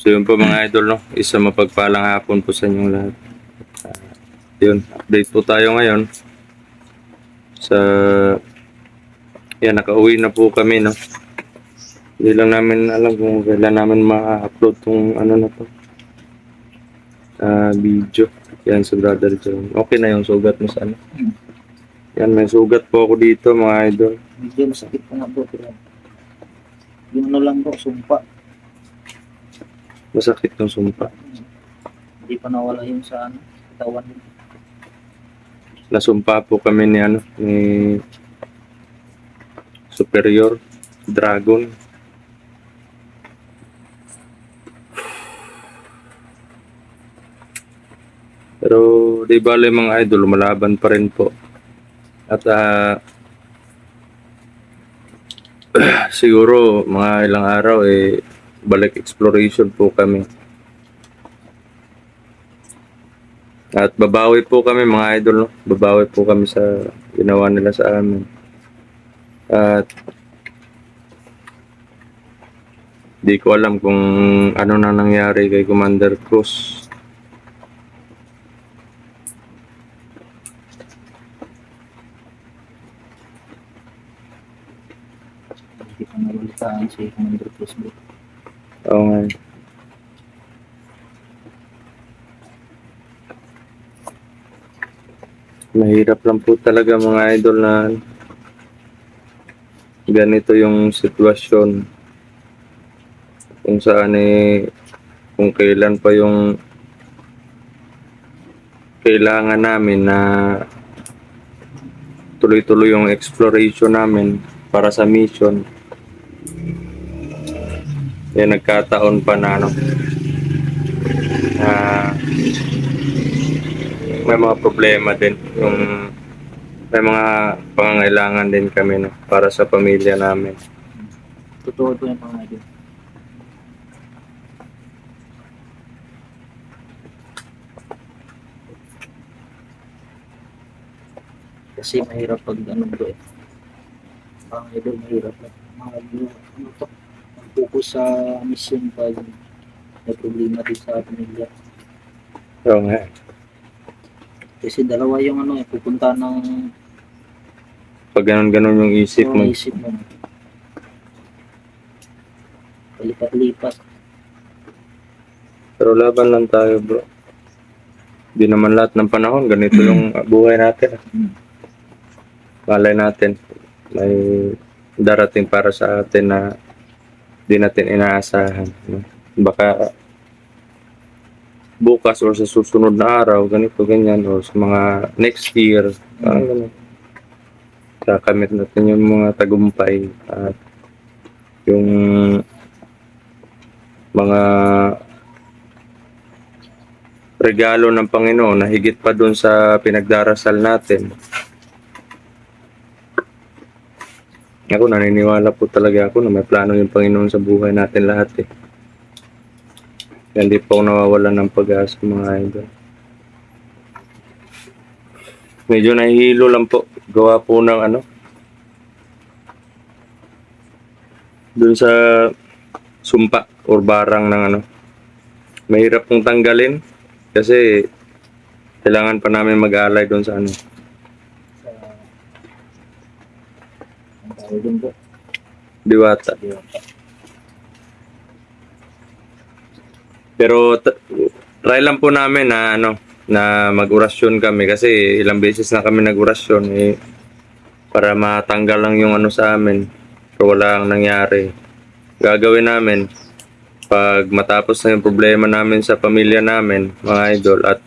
So yun po mga idol, no? Isa mapagpalang hapon po sa inyong lahat. Yun, update po tayo ngayon. Sa yan, nakauwi na po kami, no? Hindi lang namin alam kung kailan namin ma-upload tong ano na to. Video. Yan sa brother John. Okay na yung sugat mo sa ano. Yan, may sugat po ako dito mga idol. Medyo masakit pa nga po. Pero yung ano lang po, sumpa. Masakit yung sumpa. Hindi pa nawala yung sa ano, katawan. Nasumpa po kami ni ano, ni Superior Dragon. Pero di bale mga idol, lumalaban pa rin po. At siguro mga ilang araw balik exploration po kami. At babawi po kami mga idol, no? Babawi po kami sa ginawa nila sa amin. At di ko alam kung ano na nangyari kay Commander Cruz. Hindi pa nawalitaan si Commander Cruz bro. Oo nga. Mahirap lang po talaga mga idol na ganito yung sitwasyon. Kung saan kung kailan pa yung kailangan namin na tuloy-tuloy yung exploration namin para sa mission. Yan, nagkataon pa na ano, may mga problema din, yung may mga pangangailangan din kami, no, para sa pamilya namin. Totoo po yung mga idol. Kasi mahirap pag ano bro eh. Mga idol mahirap na. Ano to? Mag-focus sa mission pag may problema din sa pamilya. Oo nga. Kasi dalawa yung ano eh, pupunta ng Pag ganun-ganun yung isip mo. isip mo. Palipat-lipat. Pero laban lang tayo, bro. Di naman lahat ng panahon ganito yung buhay natin. Malay natin may darating para sa atin na di natin inaasahan, no? Baka bukas or sa susunod na araw ganito ganyan, or sa mga next year ganun. Kakamit natin yung mga tagumpay at yung mga regalo ng Panginoon na higit pa dun sa pinagdarasal natin. Ako, naniniwala po talaga ako na may plano yung Panginoon sa buhay natin lahat eh. Kaya hindi po ako nawawalan ng pag-asa mga idol. Medyo nahihilo lang po. Gawa po ng ano, dun sa sumpa or barang ng ano. Mahirap pong tanggalin kasi kailangan pa namin mag-alay dun sa ano. Ang tawag din po. Diwata. Pero try lang po namin na ano, na mag-orasyon kami kasi ilang beses na kami nag-orasyon para matanggal lang yung ano sa amin. Pero wala ang nangyari. Gagawin namin pag matapos na yung problema namin sa pamilya namin, mga idol, at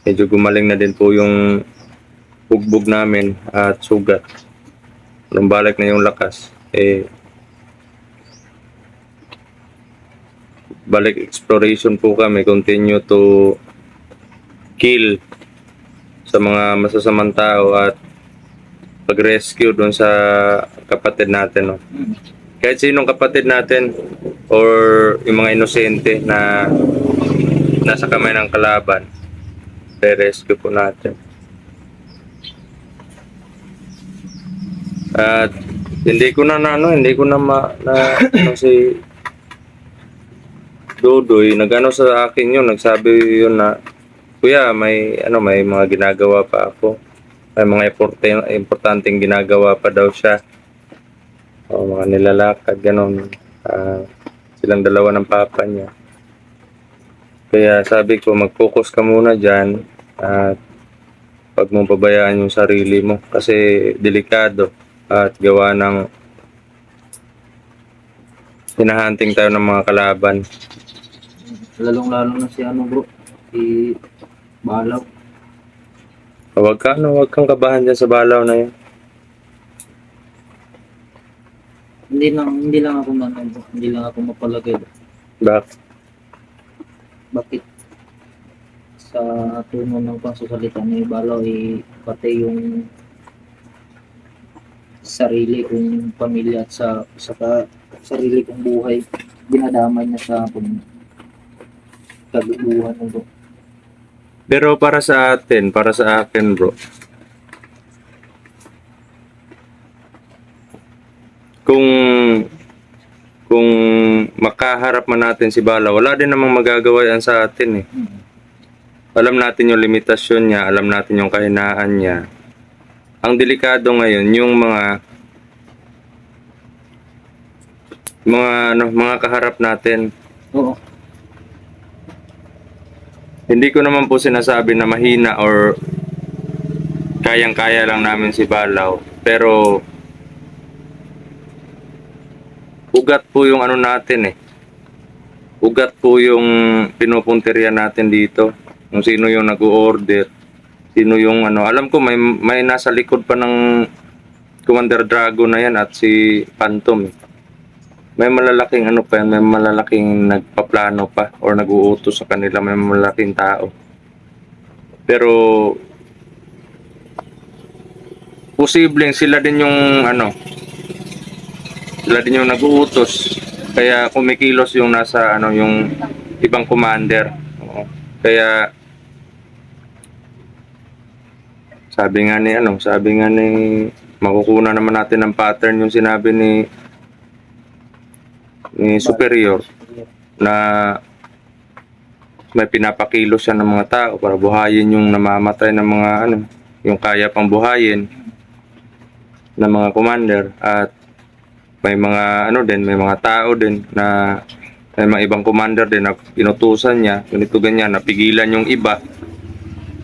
medyo gumaling na din po yung bugbog namin at sugat. Lumbalik na yung lakas. Balik exploration po kami, continue to kill sa mga masasamang tao at pag-rescue doon sa kapatid natin, no? Kahit sinong kapatid natin or yung mga inosente na nasa kamay ng kalaban, re-rescue po natin. At hindi ko na ano si Dudoy, nag-ano sa akin yun, nagsabi yun na, Kuya, may mga ginagawa pa ako. May mga importanteng ginagawa pa daw siya. O mga nilalakad, gano'n. Silang dalawa ng papa niya. Kaya sabi ko, mag-focus ka muna dyan. At pag mo pabayaan yung sarili mo. Kasi delikado. At gawa ng hinahunting tayo ng mga kalaban. Lalong-lalo na si ano bro, si Balaw. Huwag kang kabahan dyan sa balaw na yun. Hindi lang ako bro. Hindi lang ako mapalagay bro. Bakit sa tono ng pagsasalita ni Balaw pati yung sarili kong pamilya at sa sarili kong buhay dinadamay niya sa kagubuhan ng bro. Pero para sa akin bro, kung makaharap man natin si Bala, wala din namang magagawa yan sa atin eh. Alam natin yung limitasyon niya, alam natin yung kahinaan niya. Ang delikado ngayon yung mga kaharap natin. Oo. Hindi ko naman po sinasabi na mahina or kayang-kaya lang namin si Balaw. Pero ugat po yung ano natin eh. Ugat po yung pinupunteriya natin dito. Kung sino yung nag-order. Sino yung ano. Alam ko may nasa likod pa ng Commander Drago na yan at si Phantom. May malalaking ano pa yan, may malalaking nagpaplano pa or nag-uutos sa kanila, may malalaking tao. Pero posibleng sila din yung sila din yung nag-uutos. Kaya kumikilos yung nasa yung ibang commander. Oo. Kaya sabi nga ni makukuha naman natin ng pattern yung sinabi ni superior na may pinapakilos siya ng mga tao para buhayin yung namamatay ng mga yung kaya pang buhayin ng mga commander at may mga may mga tao din na may mga ibang commander din na inutusan niya ganito ganyan napigilan yung iba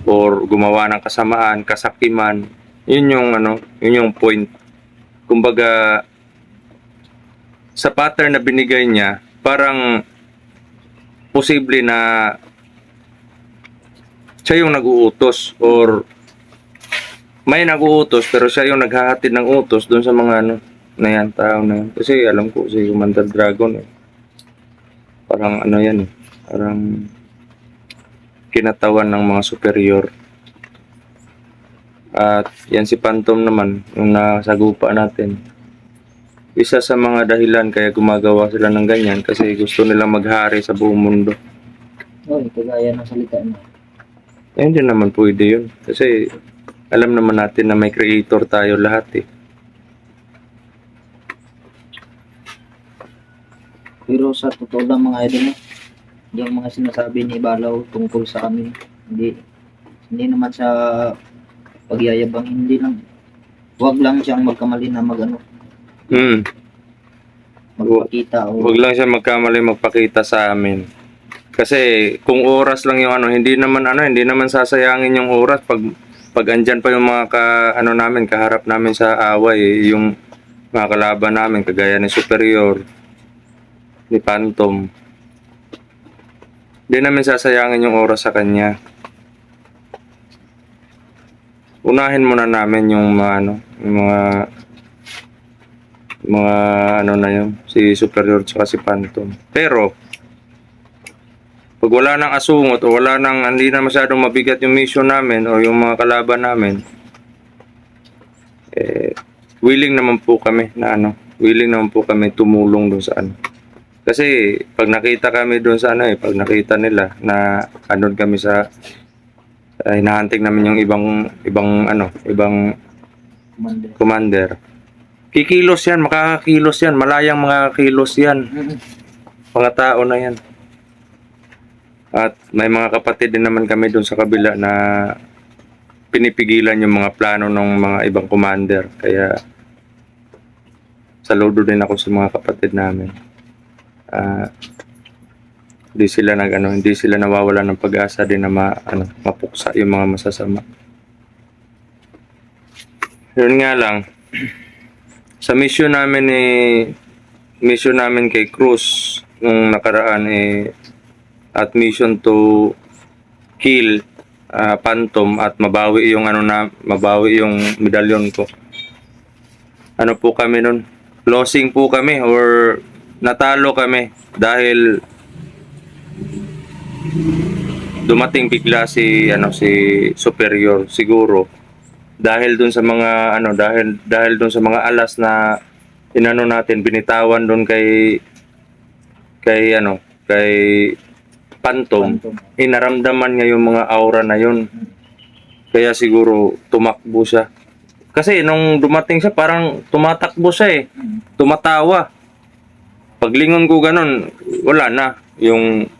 or gumawa ng kasamaan, kasakiman. Yun yung point. Kumbaga sa pattern na binigay niya, parang posible na siya yung nag-uutos or may nag-uutos pero siya yung naghahatid ng utos doon sa mga na yan, tao na yan. Kasi alam ko si Commander Dragon parang yan parang kinatawan ng mga superior. At yan si Phantom naman, yung nasagupa natin. Isa sa mga dahilan kaya gumagawa sila ng ganyan kasi gusto nilang maghari sa buong mundo. Kagaya ng salita niya. Hindi naman pwede yun. Kasi alam naman natin na may creator tayo lahat eh. Pero sa totoo lang mga idol, yung mga sinasabi ni Balaw tungkol sa amin, hindi naman sa pagyayabang, hindi lang. Huwag lang siyang magkamali na magpakita o Huwag lang siya magkamali magpakita sa amin. Kasi kung oras lang yung hindi naman sasayangin yung oras pag andyan pa yung mga kaharap namin sa away, yung mga kalaban namin kagaya ni Superior, ni Phantom. Hindi namin sasayangin yung oras sa kanya. Unahin muna namin yung na yun, si Superior tsaka si Phantom. Pero pag wala nang asungot o hindi na masyadong mabigat yung mission namin o yung mga kalaban namin, willing naman po kami tumulong doon sa Kasi pag nakita kami doon sa pag nakita nila na andun kami sa hinahanting namin yung ibang commander. Kikilos yan, makakakilos yan, malayang mga kilos yan. Mga tao na yan. At may mga kapatid din naman kami doon sa kabila na pinipigilan yung mga plano ng mga ibang commander. Kaya saludo din ako sa mga kapatid namin. Hindi sila nawawalan ng pag-asa din na mapuksa yung mga masasama. Yun nga lang, sa mission namin kay Cruz nung nakaraan at mission to kill Phantom at mabawi yung medalyon ko. Ano po kami nun? Losing po kami or natalo kami dahil dumating bigla si superior siguro dahil dun sa mga dahil dun sa mga alas na natin binitawan dun kay Phantom, inaramdaman niya yung mga aura na yun. Kaya siguro tumakbo siya. Kasi nung dumating siya parang tumatakbo siya tumatawa. Paglingon ko ganun, wala na yung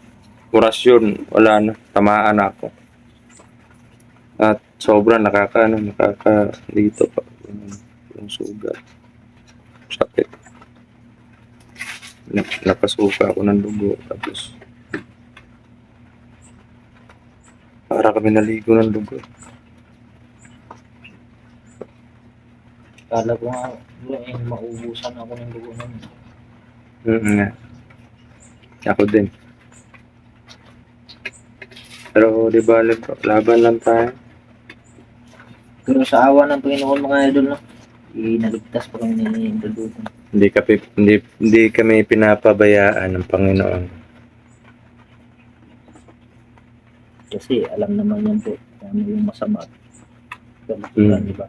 orasyon, wala na, tamaan ako. At sobra dito pa yung sugat. Sakit. Napasuka ako ng dugo tapos para kami naligo ng dugo. Kala ko nga, maubusan ako ng dugo nun. Nga. Ako din. Pero di ba laban lang tayo. Pero sa awa ng Panginoon mga idol, no? Naligtas pa kami ni Dudugan. Hindi kami pinapabayaan ng Panginoon. Kasi alam naman yan po ano yung masama at kabukiran, di ba?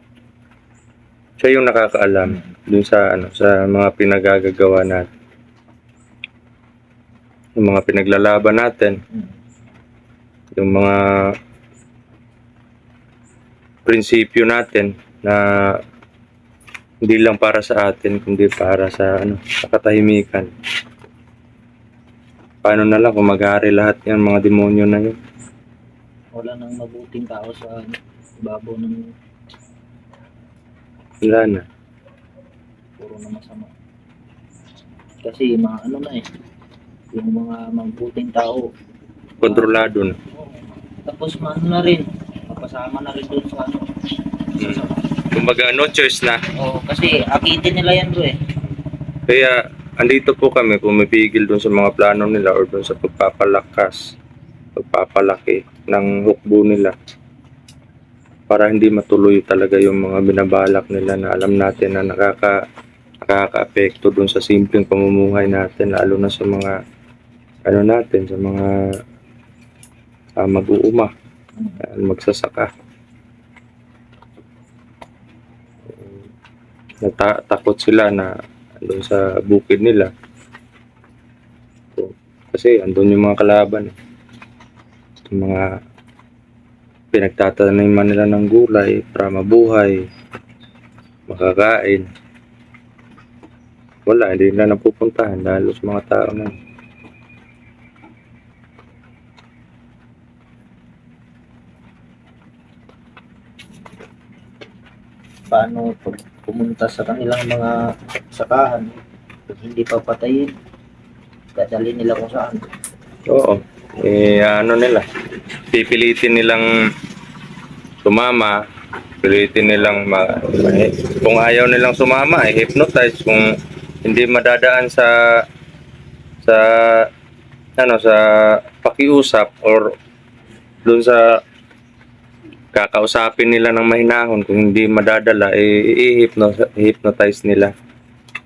Siya yung nakakaalam dun sa mga pinagagagawa natin. Yung mga pinaglalaban natin. Yung mga prinsipyo natin na hindi lang para sa atin kundi para sa sa katahimikan. Paano na lang kung mag-aari lahat yan mga demonyo na yun? Wala nang mabuting tao sa ibabaw ng Wala na. puro na masama. Kasi mga yung mga mabuting tao Kontrolado na. tapos na rin, mapasama na rin doon sa Kumbaga no choice na. kasi akitin nila yan bro Kaya andito po kami pumipigil dun sa mga plano nila or dun sa pagpapalaki ng hukbo nila para hindi matuloy talaga yung mga binabalak nila na alam natin na nakaka-apekto dun sa simpleng pamumuhay natin, lalo na sa mga sa mga mag-uuma, magsasaka. Takot sila na andun sa bukid nila. Kasi andun yung mga kalaban. Yung mga pinagtataniman nila ng gulay para mabuhay, makakain. Wala, hindi na napupuntahan dahil sa mga tao na yun. paano pumunta sa kanilang mga sakahan kung hindi papatayin dadali nila kung saan. Oo. Nila. Pipilitin nilang sumama. Pipilitin nilang kung ayaw nilang sumama, hypnotize. Kung hindi madadaan sa pakiusap or dun sa kakausapin nila ng mahinahon, kung hindi madadala, i-hypnotize nila.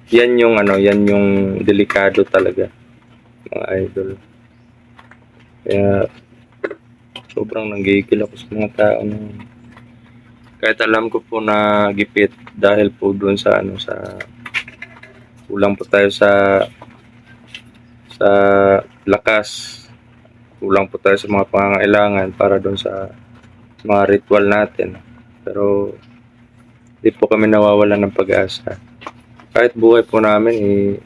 Yan yung delikado talaga, mga idol. Kaya sobrang nanggigil ako sa mga tao na kahit alam ko po na gipit dahil po doon sa kulang po tayo sa lakas, kulang po tayo sa mga pangangailangan para doon sa mga ritual natin. Pero di po kami nawawalan ng pag-asa. Kahit buhay po namin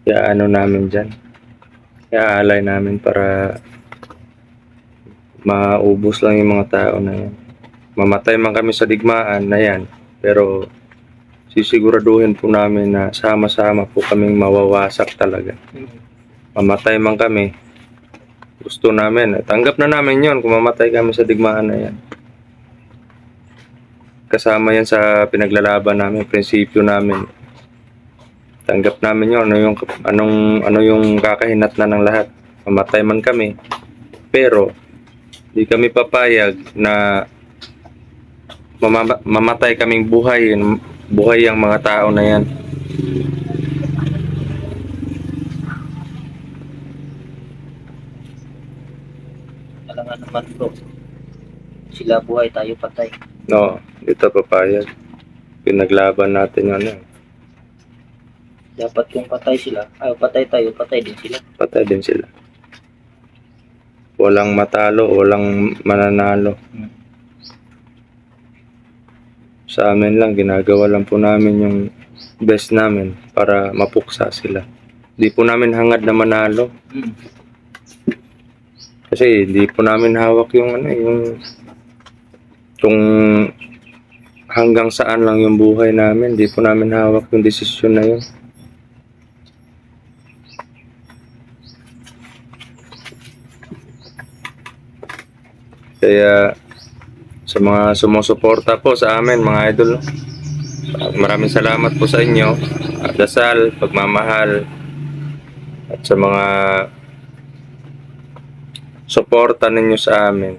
namin dyan, iaalay namin para maubos lang yung mga tao na yan. Mamatay man kami sa digmaan na yan, pero sisiguraduhin po namin na sama-sama po kaming mawawasak talaga. Mamatay man kami, gusto namin, tanggap na namin yon kung mamatay kami sa digmaan na yan. Kasama yan sa pinaglalaban namin, prinsipyo namin. Tanggap namin yun, ano yung kakahinatnan ng lahat. Mamatay man kami, pero di kami papayag na mamatay kaming buhay ang mga tao na yan. Alangan naman bro. Sila buhay, tayo patay. No, dito papayag. Pinaglaban natin yun. Dapat kung patay sila, patay tayo, patay din sila. Patay din sila. Walang matalo, walang mananalo. Sa amin lang, ginagawa lang po namin yung best namin para mapuksa sila. Di po namin hangad na manalo. Kasi di po namin hawak yung kung hanggang saan lang yung buhay namin. Di po namin hawak yung desisyon na yun. Kaya sa mga sumusuporta po sa amin, mga idol, maraming salamat po sa inyo. Dasal, pagmamahal, at sa mga suporta ninyo sa amin.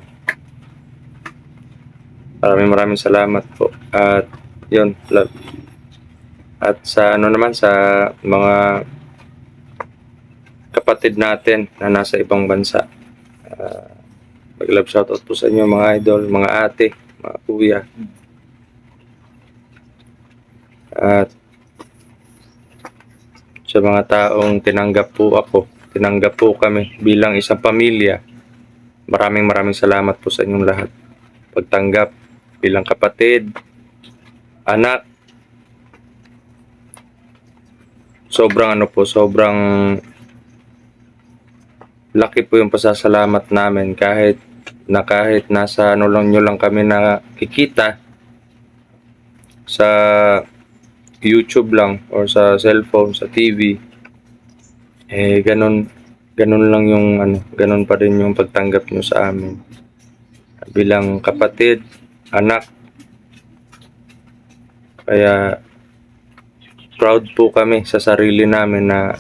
Maraming salamat po. At yun, love. At sa sa mga kapatid natin na nasa ibang bansa. Mag-love shoutout po sa inyo mga idol, mga ate, mga kuya. At sa mga taong tinanggap po kami bilang isang pamilya. Maraming salamat po sa inyong lahat. Pagtanggap bilang kapatid, anak. Sobrang laki po yung pasasalamat namin kahit nasa lang nyo lang kami nakikita sa YouTube lang or sa cellphone, sa TV. Ganun lang yung ganun pa rin yung pagtanggap nyo sa amin. Bilang kapatid, anak. Kaya proud po kami sa sarili namin na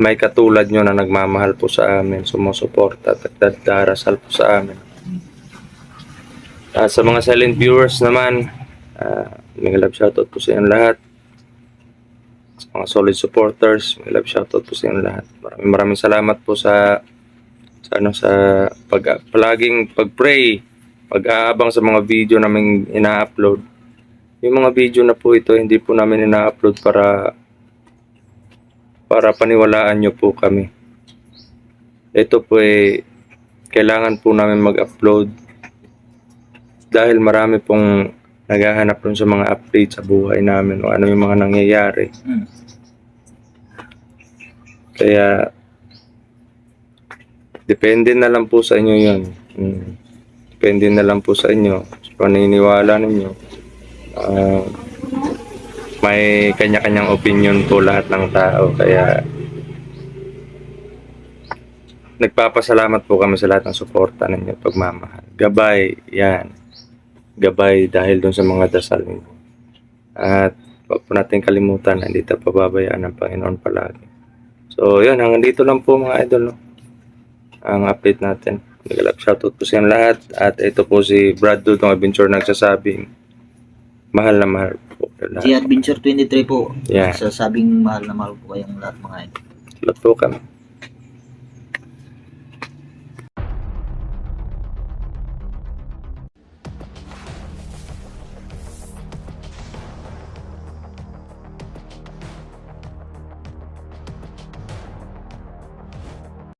may katulad nyo na nagmamahal po sa amin, sumusuporta at nagdarasal po sa amin. Sa mga silent viewers naman, may love shoutout po sa inyong lahat. Sa mga solid supporters, may love shoutout po sa inyong lahat. Maraming salamat po sa palaging pag-pray, pag-aabang sa mga video namin ina-upload. Yung mga video na po ito, hindi po namin ina-upload para paniwalaan nyo po kami. Ito po kailangan po namin mag-upload dahil marami pong naghahanap dun sa mga update sa buhay namin o ano yung mga nangyayari. Kaya depende na lang po sa inyo yun. Depende na lang po sa inyo. Sa paniniwala ninyo. May kanya-kanyang opinion po lahat ng tao. Kaya nagpapasalamat po kami sa lahat ng suporta ninyo, pagmamahal. Gabay, yan. Gabay dahil dun sa mga dasal ninyo. At huwag po natin kalimutan na hindi tayo pababayaan ng Panginoon palagi. So, yun. Hanggang dito lang po mga idol. Ang update natin. Shoutout po sa lahat. At ito po si Brad Dudong Adventure nagsasabing mahal na mahal po lahat. Si Adventure 23 po. Yeah. Sasabing mahal na mahal po kayong lahat mga idol. Lahat po kami.